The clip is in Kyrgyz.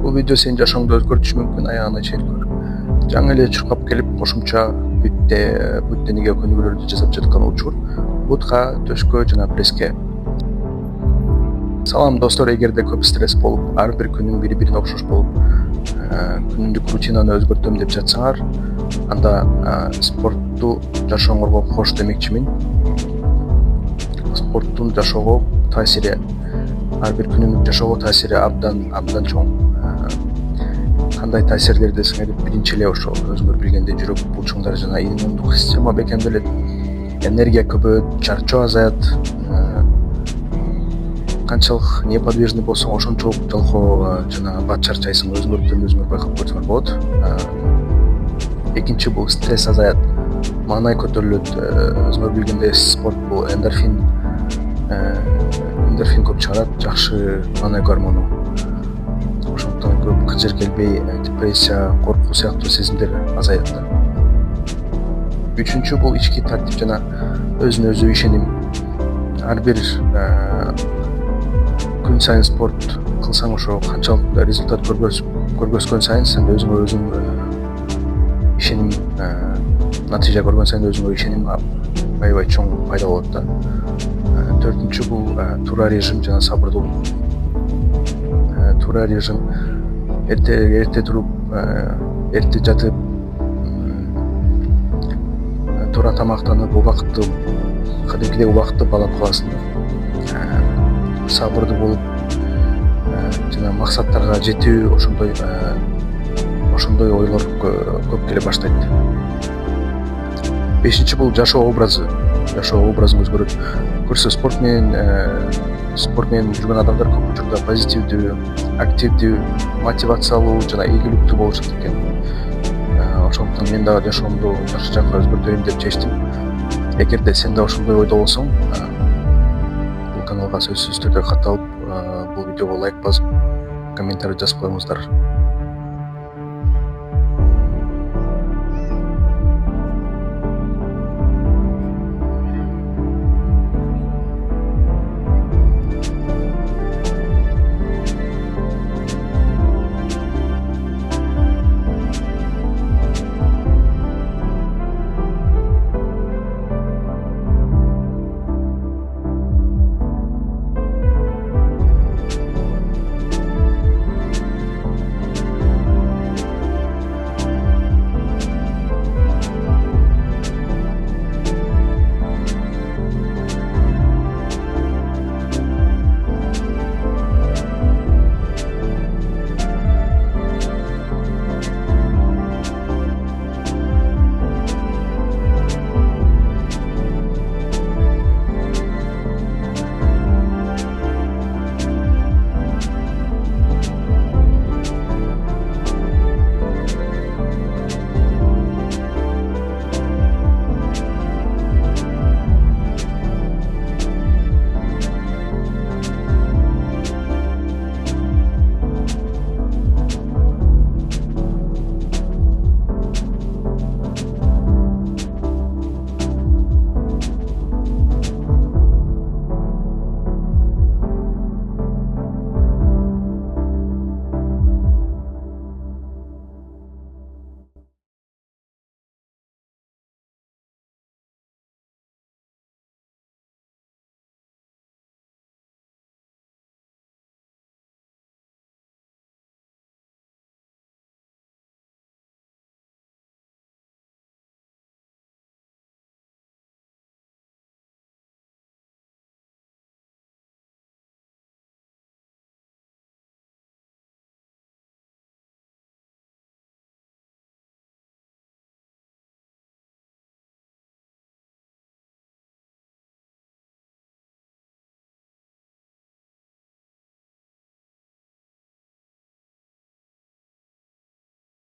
Бул видео сенин жашооңду өзгөртүшү мүмкүн, аягына чейин көр. Жаңы эле чуркап келип, кошумча бүттениге көнүгүүлөрдү жасап жаткан учур бутка, төшкө жана пресске. Салам достор, эгерде көп стресс болуп, ар бир күнүң бири-бирине окшош болуп, күнүмдүк рутинаны өзгөртөм деп жатсаңар, анда спортту жашооңорго кош демекчимин. Спорттун жашоого таасири, ар бир күнүмдүк жашоого таасири абдан чоң. Кандай таасирлер десеңер, биринчи эле ошо өзүңөр билгендей жүрөк булчуңдар жана иммундук система бекемделет, энергия көбөйөт, чарчоо азаят. Канчалык неподвижный болсоң, ошончолук жалкоо жана бат чарчайсың, өзүңөр байкап көрсөңөр болот. Экинчи бул стресс азаят, маанай көтөрүлөт. Өзүңөр билгендей спорт бул эндорфин көп чыгарат, жакшы маанай гормону. Ошондуктан көп кыжыркелбей, депрессия, коркуу сыяктуу сезимдер азаят. Үчүнчү бул ички тартип жана өзүнө өзү ишеним. Ар бир күн сайын спорт кылсаң, ошо канчалык результат көргөзгөн сайын сен өзүңө өзүң ишеним, натыйжа көргөн сайын өзүңө ишеним аябай чоң пайда болот да. Төртүнчү бул туура режим жана сабырдуулук. Туура режим, эрте туруп, эрте жатып, туура тамактанып, кадимкидей убакытты баалап каласың. Сабырдуу болуп, жана максаттарга жетүү, ошондой ойлор көп келе баштайт. Бешинчи бул жашоо образы. Жашоо образың өзгөрөт. Көрсө, спорт менен жүргөн адамдар көп учурда позитивдүү, активдүү, мотивациялуу жана ийгиликтүү болушат экен. Ошондуктан мен дагы жашоомду жакшы жакка өзгөртөйүн деп чечтим. Эгерде сен да ошондой ойдо болсоң, бул каналга сөзсүз түрдө катталып, бул видеого лайк басып, комментарий жазып коюңуздар.